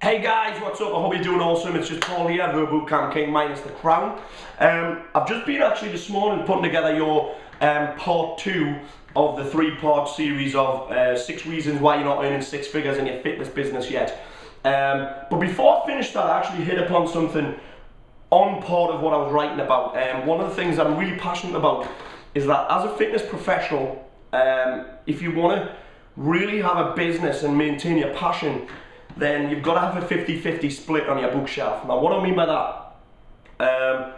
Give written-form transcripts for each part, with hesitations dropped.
Hey guys, what's up? I hope you're doing awesome. It's just Paul here, the Bootcamp King minus the crown. I've just been actually this morning putting together your part 2 of the 3-part series of 6 reasons why you're not earning 6 figures in your fitness business yet. But before I finish that, I actually hit upon something on part of what I was writing about. One of the things I'm really passionate about is that as a fitness professional, if you want to really have a business and maintain your passion, then you've got to have a 50-50 split on your bookshelf. Now, what do I mean by that?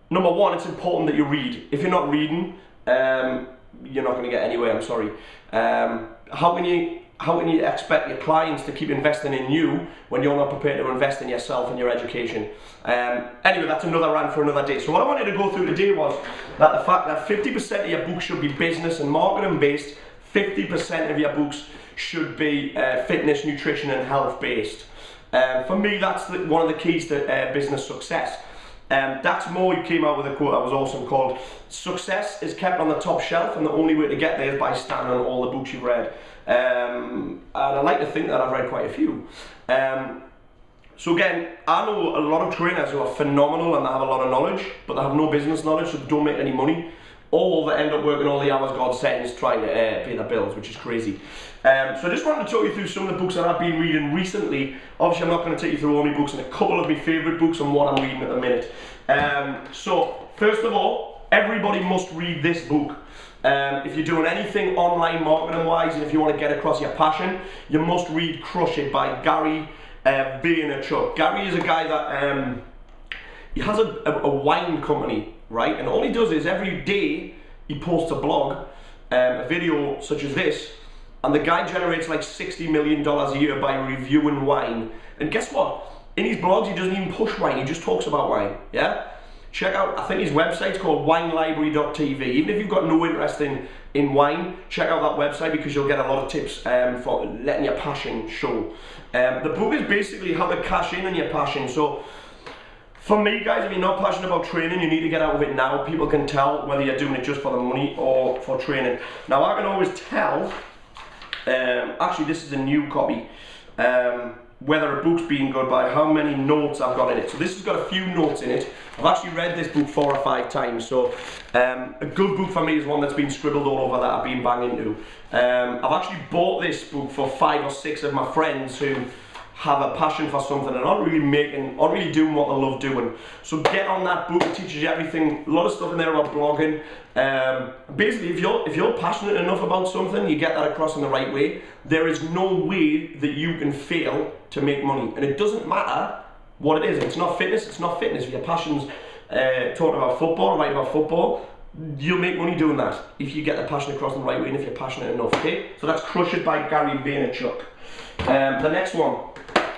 Number one, it's important that you read. If you're not reading, you're not going to get anywhere, I'm sorry. How can you expect your clients to keep investing in you when you're not prepared to invest in yourself and your education? Anyway, that's another rant for another day. So what I wanted to go through today was that the fact that 50% of your books should be business and marketing based, 50% of your books should be fitness, nutrition and health based. For me, that's one of the keys to business success. Dax Moore came out with a quote that was awesome called, "Success is kept on the top shelf and the only way to get there is by standing on all the books you've read." And I like to think that I've read quite a few. So again, I know a lot of trainers who are phenomenal and they have a lot of knowledge, but they have no business knowledge, so they don't make any money. Or they end up working all the hours God sends trying to pay their bills, which is crazy. So I just wanted to talk you through some of the books that I've been reading recently. Obviously, I'm not going to take you through all my books and a couple of my favourite books and what I'm reading at the minute. So, first of all, everybody must read this book. If you're doing anything online marketing wise and if you want to get across your passion, you must read Crush It by Gary Vaynerchuk. Gary is a guy that he has a wine company, right? And all he does is every day he posts a blog, a video such as this, and the guy generates like $60 million a year by reviewing wine. And guess what? In his blogs, he doesn't even push wine, he just talks about wine, yeah? Check out, I think his website's called winelibrary.tv. Even if you've got no interest in wine, check out that website because you'll get a lot of tips for letting your passion show. The book is basically how to cash in on your passion. So, for me guys, if you're not passionate about training, you need to get out of it now. People can tell whether you're doing it just for the money or for training. Now I can always tell, actually this is a new copy, whether a book's been good by how many notes I've got in it. So this has got a few notes in it. I've actually read this book 4 or 5 times, so a good book for me is one that's been scribbled all over that I've been banging into. I've actually bought this book for 5 or 6 of my friends who have a passion for something and aren't really doing what they love doing. So get on that book, it teaches you everything, a lot of stuff in there about blogging. Basically, if you're passionate enough about something, you get that across in the right way, there is no way that you can fail to make money. And it doesn't matter what it is. If it's not fitness, it's not fitness. If your passion's talking about football, writing about football, you'll make money doing that if you get the passion across in the right way and if you're passionate enough, okay? So that's Crush It by Gary Vaynerchuk. The next one.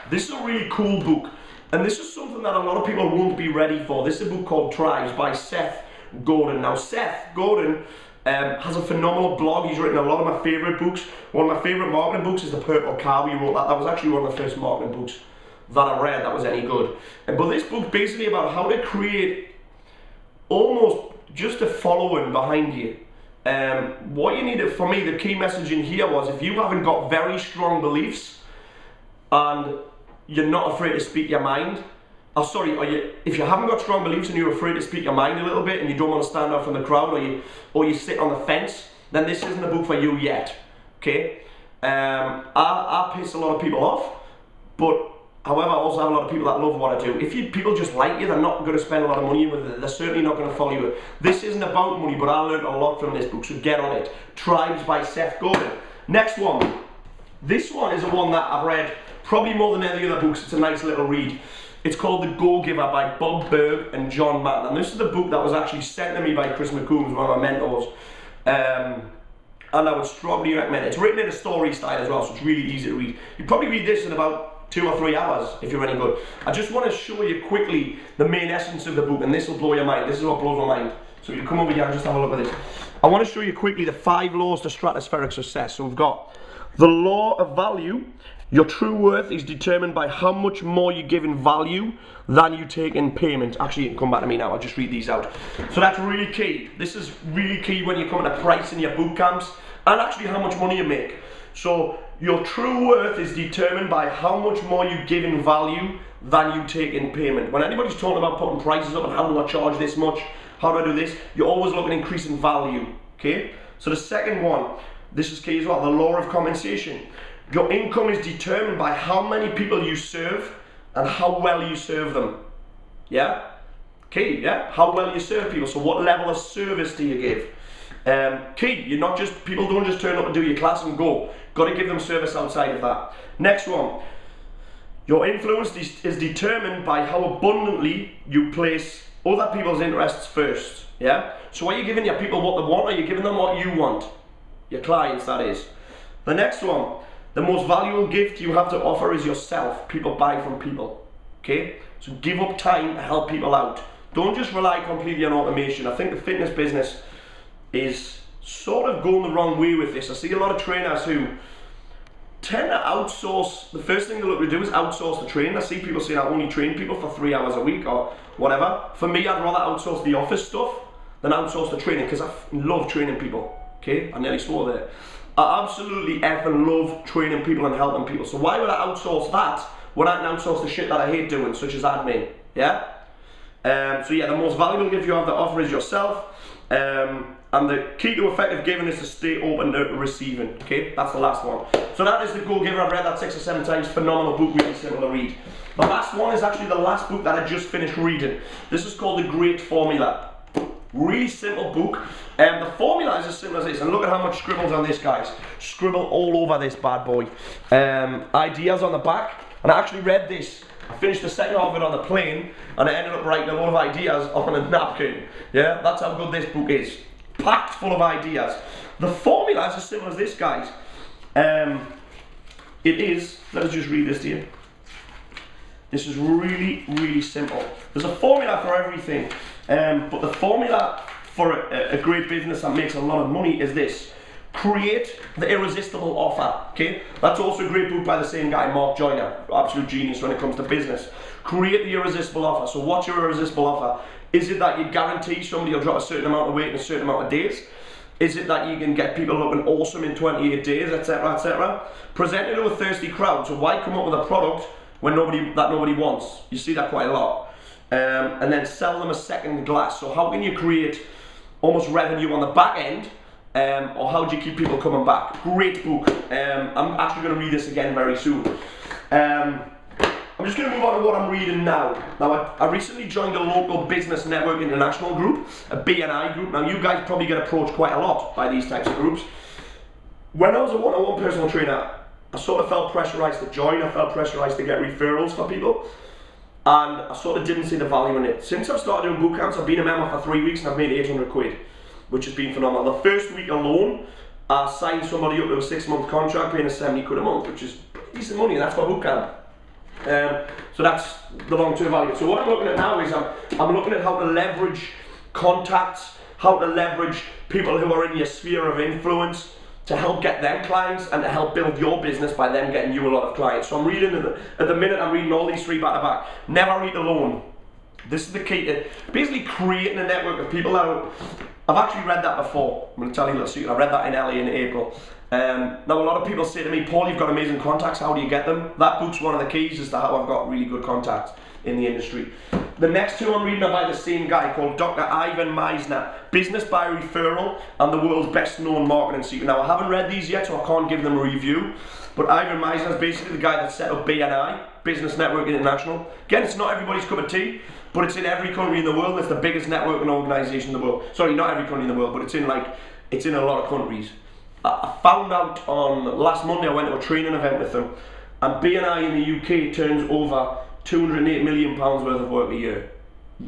This is a really cool book, and this is something that a lot of people won't be ready for. This is a book called Tribes by Seth Godin. Now, Seth Godin has a phenomenal blog. He's written a lot of my favourite books. One of my favourite marketing books is The Purple Cow. He wrote that. That was actually one of the first marketing books that I read that was any good. But this book's basically about how to create almost just a following behind you. What you need, for me, the key message in here was if you haven't got very strong beliefs and you're not afraid to speak your mind, if you haven't got strong beliefs and you're afraid to speak your mind a little bit and you don't want to stand out from the crowd or you sit on the fence, then this isn't a book for you yet, okay? I piss a lot of people off, but however, I also have a lot of people that love what I do. If people just like you, they're not going to spend a lot of money with it. They're certainly not going to follow you. This isn't about money, but I learned a lot from this book, so get on it. Tribes by Seth Godin. Next one. This one is the one that I've read probably more than any other books. It's a nice little read. It's called The Go-Giver by Bob Berg and John Matten. And this is the book that was actually sent to me by Chris McCombs, one of my mentors. And I would strongly recommend it. It's written in a story style as well, so it's really easy to read. You probably read this in about 2 or 3 hours if you're any good. I just want to show you quickly the main essence of the book, and this will blow your mind. This is what blows my mind. So you come over here and just have a look at this. I want to show you quickly the 5 laws to stratospheric success. So we've got the law of value. Your true worth is determined by how much more you give in value than you take in payment. Actually, you can come back to me now, I'll just read these out. So that's really key. This is really key when you're coming to pricing your boot camps and actually how much money you make. So your true worth is determined by how much more you give in value than you take in payment. When anybody's talking about putting prices up and how do I charge this much, how do I do this, you're always looking at increasing value, okay? So the second one, this is key as well, the law of compensation. Your income is determined by how many people you serve and how well you serve them, yeah? Key, yeah? How well you serve people, so what level of service do you give? Key, you're not just, people don't just turn up and do your class and go. Got to give them service outside of that. Next one, your influence is determined by how abundantly you place other people's interests first, yeah? So are you giving your people what they want, or are you giving them what you want? Your clients, that is. The next one, the most valuable gift you have to offer is yourself. People buy from people, okay? So give up time to help people out. Don't just rely completely on automation. I think the fitness business is sort of going the wrong way with this. I see a lot of trainers who tend to outsource. The first thing they look to do is outsource the training. I see people saying I only train people for 3 hours a week or whatever. For me, I'd rather outsource the office stuff than outsource the training, because I love training people, okay? I nearly swore there. I absolutely effing love training people and helping people. So why would I outsource that when I can outsource the shit that I hate doing, such as admin, yeah? So yeah, the most valuable gift you have to offer is yourself. And the key to effective giving is to stay open to receiving, okay? That's the last one. So that is The Go Giver. I've read that 6 or 7 times. Phenomenal book, really simple to read. The last one is actually the last book that I just finished reading. This is called The Great Formula. Really simple book. The formula is as simple as this, and look at how much scribbles on this, guys. Scribble all over this bad boy. Ideas on the back, and I actually read this. I finished the second half of it on the plane, and I ended up writing a lot of ideas on a napkin. Yeah, that's how good this book is. Packed full of ideas. The formula is as simple as this, guys. It is, let us just read this to you. This is really, really simple. There's a formula for everything, but the formula for a great business that makes a lot of money is this. Create the irresistible offer, okay? That's also a great book by the same guy, Mort, absolute genius when it comes to business. Create the irresistible offer. So what's your irresistible offer? Is it that you guarantee somebody will drop a certain amount of weight in a certain amount of days? Is it that you can get people looking awesome in 28 days, etc., etc.? Present it to a thirsty crowd. So why come up with a product when nobody wants? You see that quite a lot. And then sell them a second glass. So how can you create almost revenue on the back end? Or how do you keep people coming back? Great book. I'm actually going to read this again very soon. I'm just going to move on to what I'm reading now. Now, I recently joined a local business network international group, a BNI group. Now, you guys probably get approached quite a lot by these types of groups. When I was a one-on-one personal trainer, I sort of felt pressurized to join. I felt pressurized to get referrals for people, and I sort of didn't see the value in it. Since I've started doing boot camps, I've been a member for 3 weeks and I've made 800 quid, which has been phenomenal. The first week alone, I signed somebody up to a 6-month contract paying us 70 quid a month, which is decent money, and that's for boot camp. So that's the long-term value. So what I'm looking at now is I'm looking at how to leverage contacts, how to leverage people who are in your sphere of influence to help get them clients and to help build your business by them getting you a lot of clients. So I'm reading, at the minute I'm reading all these 3 back to back. Never eat alone. This is the key to basically creating a network of people that I've actually read that before. I'm going to tell you a little secret. I read that in LA in April. Now a lot of people say to me, Paul, you've got amazing contacts, how do you get them? That book's one of the keys as to how I've got really good contacts in the industry. The next 2 I'm reading are by the same guy called Dr. Ivan Misner, Business by Referral and the World's Best Known Marketing Secret. Now I haven't read these yet, so I can't give them a review, but Ivan Misner is basically the guy that set up BNI, Business Network International. Again, it's not everybody's cup of tea, but it's in every country in the world. It's the biggest networking organisation in the world. Sorry, not every country in the world, but it's in a lot of countries. I found out on last Monday, I went to a training event with them, and BNI in the UK turns over £208 million worth of work a year.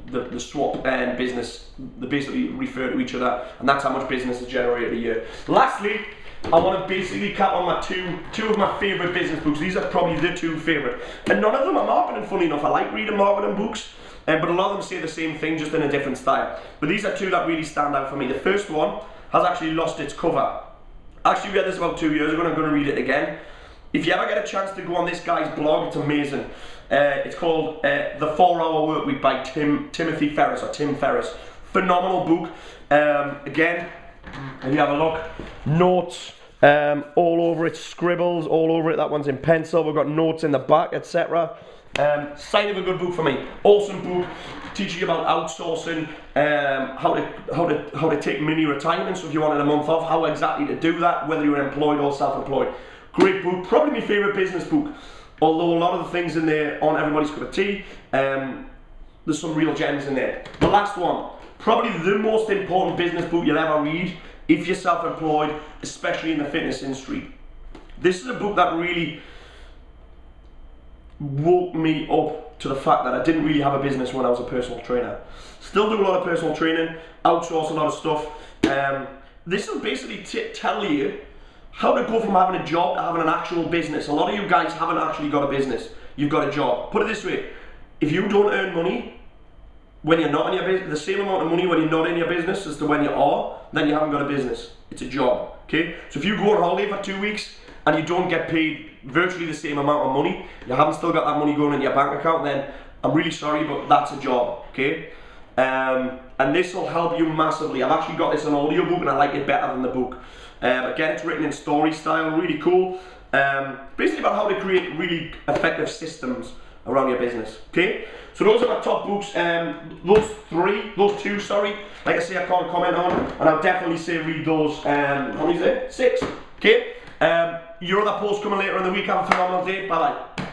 The swap business, they basically refer to each other, and that's how much business is generated a year. Lastly, I want to basically cap on my two of my favourite business books. These are probably the 2 favourite, and none of them are marketing, funny enough. I like reading marketing books, but a lot of them say the same thing, just in a different style. But these are 2 that really stand out for me. The first one has actually lost its cover. I actually read this about 2 years ago, and I'm going to read it again. If you ever get a chance to go on this guy's blog, it's amazing. It's called The 4-Hour Workweek by Tim Ferriss. Phenomenal book. Again, if you have a look, notes, all over it, scribbles all over it. That one's in pencil. We've got notes in the back, etc. Sign of a good book for me. Awesome book, teaching you about outsourcing, how to take mini retirement. So if you wanted a month off, how exactly to do that, whether you're employed or self-employed. Great book, probably my favourite business book. Although a lot of the things in there aren't everybody's cup of tea, there's some real gems in there. The last one, probably the most important business book you'll ever read if you're self-employed, especially in the fitness industry. This is a book that really woke me up to the fact that I didn't really have a business when I was a personal trainer. Still do a lot of personal training, outsource a lot of stuff. This will basically tell you how to go from having a job to having an actual business. A lot of you guys haven't actually got a business, you've got a job. Put it this way, if you don't earn money when you're not in your business, the same amount of money when you're not in your business as to when you are, then you haven't got a business. It's a job, okay? So if you go on holiday for 2 weeks and you don't get paid virtually the same amount of money, you haven't still got that money going in your bank account, then I'm really sorry, but that's a job, okay? And this will help you massively. I've actually got this on audiobook and I like it better than the book. Again, it's written in story style, really cool. Basically about how to create really effective systems around your business, okay? So those are my top books, those two, sorry. Like I say, I can't comment on, and I'll definitely say read those, how many is it? 6, okay? Your other post coming later in the week. Have a phenomenal day, bye bye.